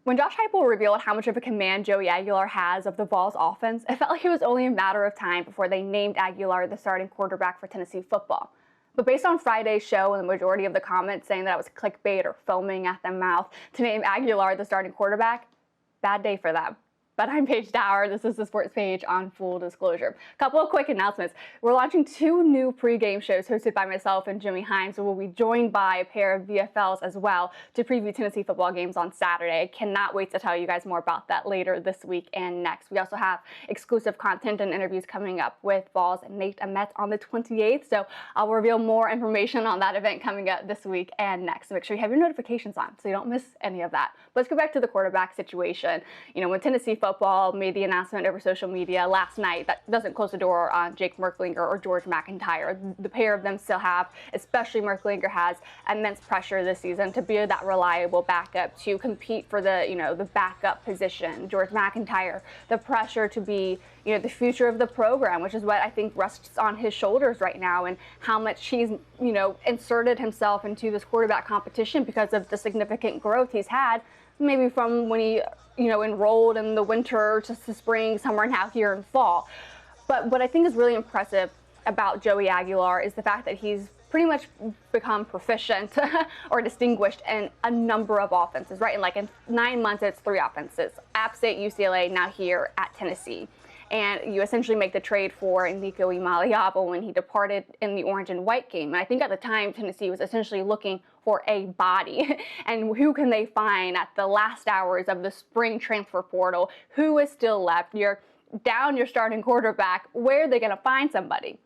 When Josh Heupel revealed how much of a command Joey Aguilar has of the Vols offense, it felt like it was only a matter of time before they named Aguilar the starting quarterback for Tennessee football. But based on Friday's show and the majority of the comments saying that it was clickbait or foaming at the mouth to name Aguilar the starting quarterback, bad day for them. But I'm Paige Dower. This is the Sports Page on Full Disclosure. A couple of quick announcements. We're launching 2 new pregame shows hosted by myself and Jimmy Himes, who will be joined by a pair of VFLs as well to preview Tennessee football games on Saturday. I cannot wait to tell you guys more about that later this week and next. We also have exclusive content and interviews coming up with Vols and Nate Ahmet on the 28th, so I'll reveal more information on that event coming up this week and next. So make sure you have your notifications on so you don't miss any of that. But let's go back to the quarterback situation. You know, when Tennessee football made the announcement over social media last night, that doesn't close the door on Jake Merklinger or George McIntyre. The pair of them still have, especially Merklinger, has immense pressure this season to be that reliable backup, to compete for the backup position. George McIntyre, the pressure to be, the future of the program, which is what I think rests on his shoulders right now, and how much he's, inserted himself into this quarterback competition because of the significant growth he's had, maybe from when he, enrolled in the winter to the spring, summer, and now here in fall. But what I think is really impressive about Joey Aguilar is the fact that he's pretty much become proficient or distinguished in a number of offenses, right? And in 9 months, it's 3 offenses. App State, UCLA, now here at Tennessee. And you essentially make the trade for Nico Imaliava when he departed in the orange and white game. And I think at the time, Tennessee was essentially looking for a body. And who can they find at the last hours of the spring transfer portal? Who is still left? You're down your starting quarterback. Where are they going to find somebody?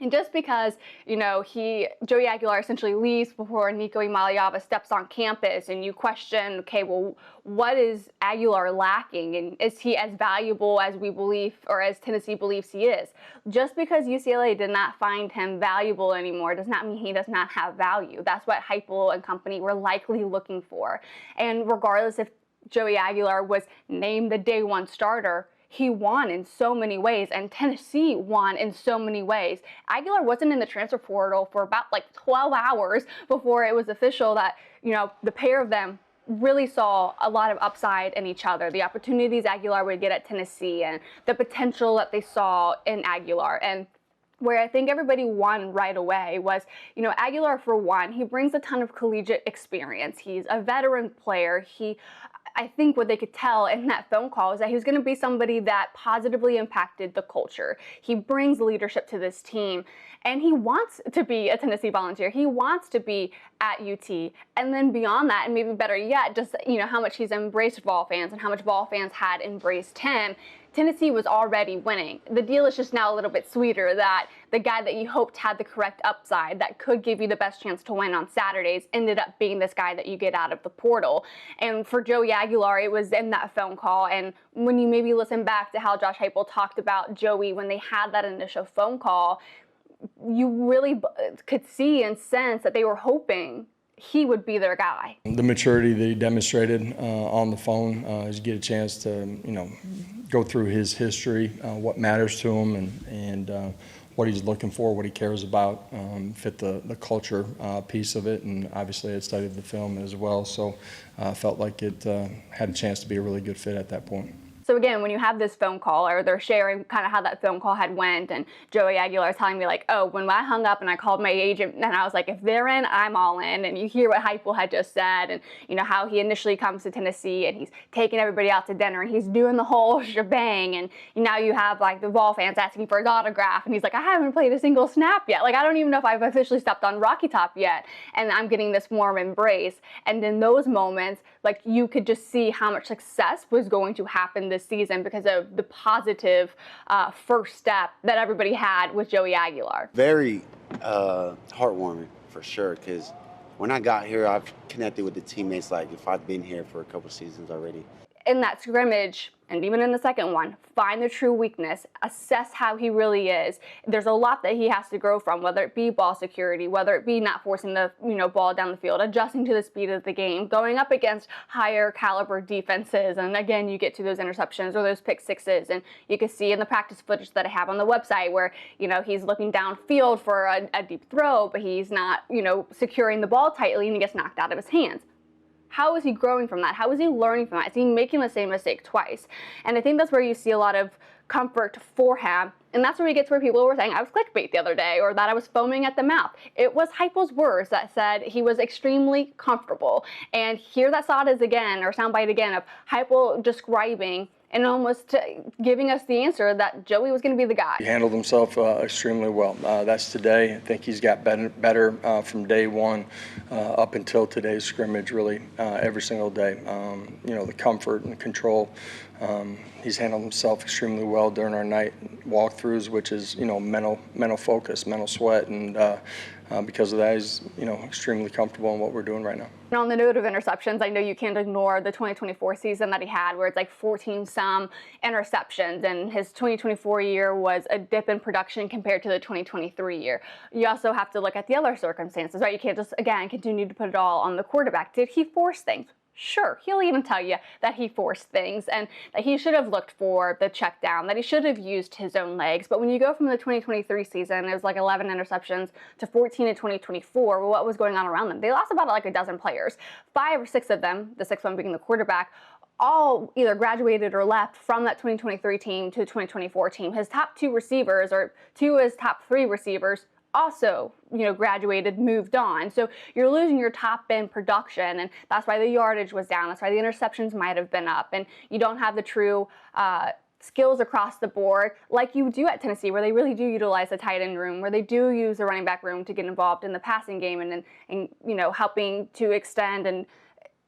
And just because, Joey Aguilar essentially leaves before Nico Imaliava steps on campus, and you question, okay, well, what is Aguilar lacking? And is he as valuable as we believe, or as Tennessee believes he is? Just because UCLA did not find him valuable anymore does not mean he does not have value. That's what Heupel and company were likely looking for. And regardless if Joey Aguilar was named the day 1 starter, he won in so many ways, and Tennessee won in so many ways. Aguilar wasn't in the transfer portal for about 12 hours before it was official that, the pair of them really saw a lot of upside in each other, the opportunities Aguilar would get at Tennessee and the potential that they saw in Aguilar. And where I think everybody won right away was, Aguilar, for one, he brings a ton of collegiate experience. He's a veteran player. I think what they could tell in that phone call is that he was going to be somebody that positively impacted the culture. He brings leadership to this team, and he wants to be a Tennessee Volunteer. He wants to be at UT. And then beyond that, and maybe better yet, just, how much he's embraced Vol fans and how much Vol fans had embraced him. Tennessee was already winning. The deal is just now a little bit sweeter, that the guy that you hoped had the correct upside, that could give you the best chance to win on Saturdays, ended up being this guy that you get out of the portal. And for Joey Aguilar, it was in that phone call. And when you maybe listen back to how Josh Heupel talked about Joey when they had that initial phone call, you really could see and sense that they were hoping he would be their guy. The maturity that he demonstrated on the phone, as you get a chance to, go through his history, what matters to him, and what he's looking for, what he cares about, fit the culture piece of it, and obviously I studied the film as well, so felt like it had a chance to be a really good fit at that point. So again, when you have this phone call, or they're sharing kind of how that phone call had went, and Joey Aguilar is telling me when I hung up and I called my agent, and I was like, if they're in, I'm all in. And you hear what Heupel had just said, and how he initially comes to Tennessee and he's taking everybody out to dinner and he's doing the whole shebang. And now you have the Vol fans asking for his autograph, and he's like, I haven't played a single snap yet. I don't even know if I've officially stepped on Rocky Top yet, and I'm getting this warm embrace. And in those moments, you could just see how much success was going to happen this season because of the positive first step that everybody had with Joey Aguilar. Very heartwarming for sure, because when I got here, I've connected with the teammates if I've been here for a couple seasons already. In that scrimmage, and even in the second one, find the true weakness, assess how he really is. There's a lot that he has to grow from, whether it be ball security, whether it be not forcing the ball down the field, adjusting to the speed of the game, going up against higher caliber defenses. And again, you get to those interceptions or those pick sixes, and you can see in the practice footage that I have on the website where, he's looking downfield for a deep throw, but he's not, securing the ball tightly, and he gets knocked out of his hands. How is he growing from that? How is he learning from that? Is he making the same mistake twice? And I think that's where you see a lot of comfort for him. And that's where we get to where people were saying I was clickbait the other day, or that I was foaming at the mouth. It was Heupel's words that said he was extremely comfortable. And here that thought is again, or soundbite again, of Heupel describing and almost giving us the answer that Joey was going to be the guy. He handled himself extremely well. That's today. I think he's got better from day one up until today's scrimmage, really, every single day. The comfort and control. He's handled himself extremely well during our night walkthroughs, which is, mental focus, mental sweat, and because of that, he's, extremely comfortable in what we're doing right now. And on the note of interceptions, I know you can't ignore the 2024 season that he had, where it's like 14-some interceptions, and his 2024 year was a dip in production compared to the 2023 year. You also have to look at the other circumstances, right? You can't just, again, continue to put it all on the quarterback. Did he force things? Sure, he'll even tell you that he forced things and that he should have looked for the check down, that he should have used his own legs. But when you go from the 2023 season, it was like 11 interceptions, to 14 in 2024, well, what was going on around them? They lost about like a dozen players. 5 or 6 of them, the 6th one being the quarterback, all either graduated or left from that 2023 team to the 2024 team. His top 2 receivers, or 2 of his top 3 receivers, also, graduated, moved on. So you're losing your top end production, and that's why the yardage was down. That's why the interceptions might have been up, and you don't have the true skills across the board like you do at Tennessee, where they really do utilize the tight end room, where they do use the running back room to get involved in the passing game and helping to extend and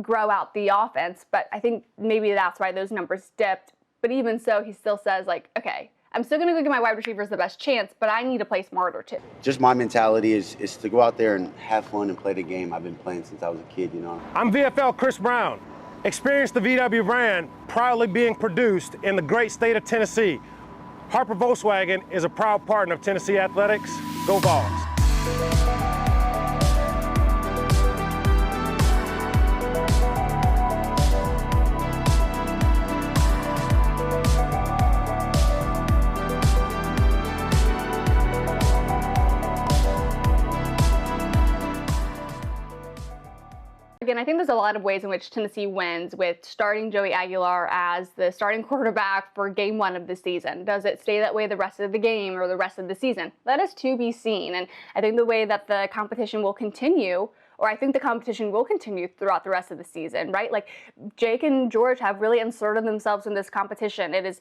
grow out the offense. But I think maybe that's why those numbers dipped. But even so, he still says, like, okay, I'm still going to go give my wide receivers the best chance, but I need to play smarter too. Just my mentality is to go out there and have fun and play the game I've been playing since I was a kid, I'm VFL Chris Brown. Experience the VW brand proudly being produced in the great state of Tennessee. Harper Volkswagen is a proud partner of Tennessee Athletics. Go Vols. Again, I think there's a lot of ways in which Tennessee wins with starting Joey Aguilar as the starting quarterback for game 1 of the season. Does it stay that way the rest of the game or the rest of the season? That is to be seen. And I think the way that the competition will continue, or I think the competition will continue throughout the rest of the season, right? Like Jake and George have really inserted themselves in this competition. It is,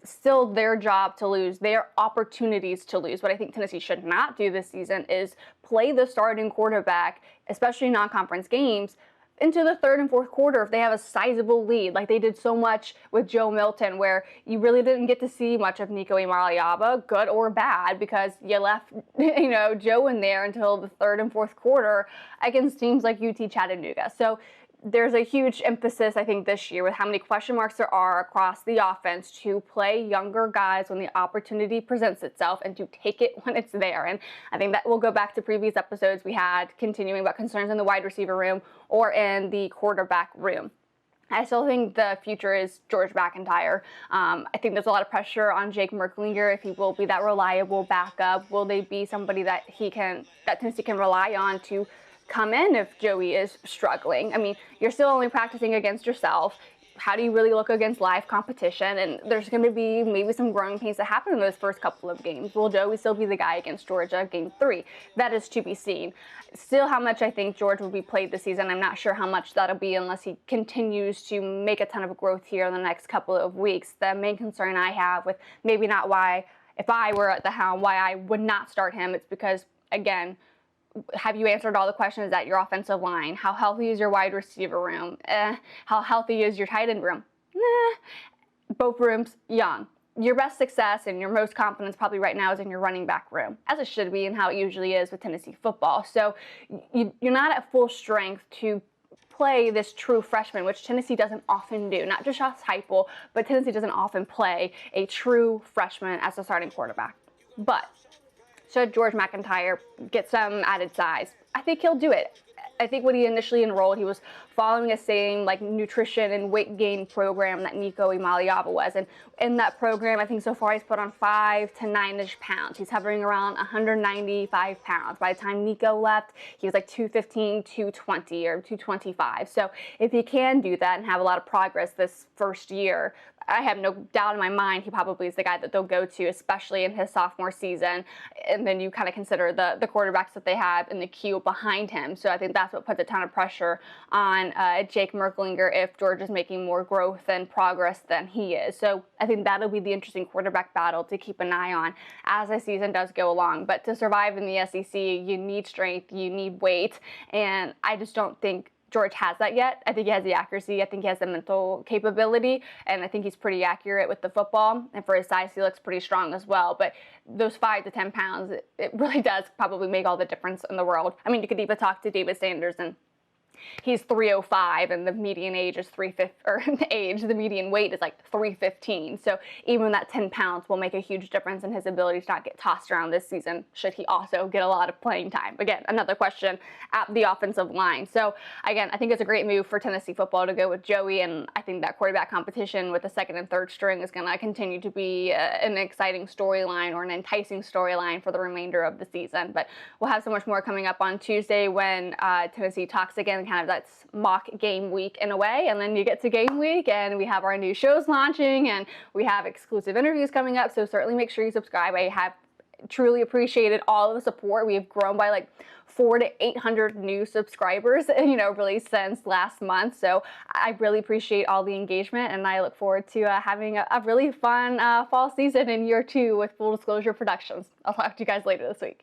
still their job to lose, their opportunities to lose. What I think Tennessee should not do this season is play the starting quarterback, especially non-conference games, into the 3rd and 4th quarter if they have a sizable lead, like they did so much with Joe Milton, where you really didn't get to see much of Nico Imaliaba, good or bad, because you left, Joe in there until the 3rd and 4th quarter against teams like UT Chattanooga. So there's a huge emphasis, I think, this year with how many question marks there are across the offense to play younger guys when the opportunity presents itself and to take it when it's there. And I think that will go back to previous episodes we had continuing about concerns in the wide receiver room or in the quarterback room. I still think the future is George McIntyre. I think there's a lot of pressure on Jake Merklinger if he will be that reliable backup. Will they be somebody that Tennessee can rely on to come in if Joey is struggling? I mean, you're still only practicing against yourself. How do you really look against live competition? And there's going to be maybe some growing pains that happen in those first couple of games. Will Joey still be the guy against Georgia game 3? That is to be seen. Still, how much I think George will be played this season, I'm not sure how much that'll be unless he continues to make a ton of growth here in the next couple of weeks. The main concern I have with maybe not why, if I were at the helm, why I would not start him, it's because, again, have you answered all the questions at your offensive line? How healthy is your wide receiver room? How healthy is your tight end room? Both rooms, young. Your best success and your most confidence probably right now is in your running back room, as it should be and how it usually is with Tennessee football. So you're not at full strength to play this true freshman, which Tennessee doesn't often do. Not just Heupel, but Tennessee doesn't often play a true freshman as a starting quarterback. But should George McIntyre get some added size? I think he'll do it. I think when he initially enrolled, he was following the same like nutrition and weight gain program that Nico Imaliava was. And in that program, I think so far he's put on 5 to 9-ish pounds. He's hovering around 195 pounds. By the time Nico left, he was like 215, 220, or 225. So if he can do that and have a lot of progress this first year, I have no doubt in my mind he probably is the guy that they'll go to, especially in his sophomore season. And then you kind of consider the quarterbacks that they have in the queue behind him. So I think that's what puts a ton of pressure on Jake Merklinger if George is making more growth and progress than he is. So I think that'll be the interesting quarterback battle to keep an eye on as the season does go along. But to survive in the SEC, you need strength, you need weight, and I just don't think George has that yet. I think he has the accuracy. I think he has the mental capability, and I think he's pretty accurate with the football. And for his size, he looks pretty strong as well. But those 5 to 10 pounds, it really does probably make all the difference in the world. I mean, you could even talk to David Sanders, and he's 305 and the median age is 350, or the median weight is like 315. So even that 10 pounds will make a huge difference in his ability to not get tossed around this season, should he also get a lot of playing time. Again, another question at the offensive line. So again, I think it's a great move for Tennessee football to go with Joey, and I think that quarterback competition with the second and third string is going to continue to be an exciting storyline, or an enticing storyline for the remainder of the season. But we'll have so much more coming up on Tuesday when Tennessee talks again. Kind of that's mock game week in a way, and then you get to game week and we have our new shows launching and we have exclusive interviews coming up, so certainly make sure you subscribe. I have truly appreciated all of the support. We have grown by like 400 to 800 new subscribers, really since last month. So I really appreciate all the engagement, and I look forward to having a really fun fall season in year 2 with Full Disclosure Productions. I'll talk to you guys later this week.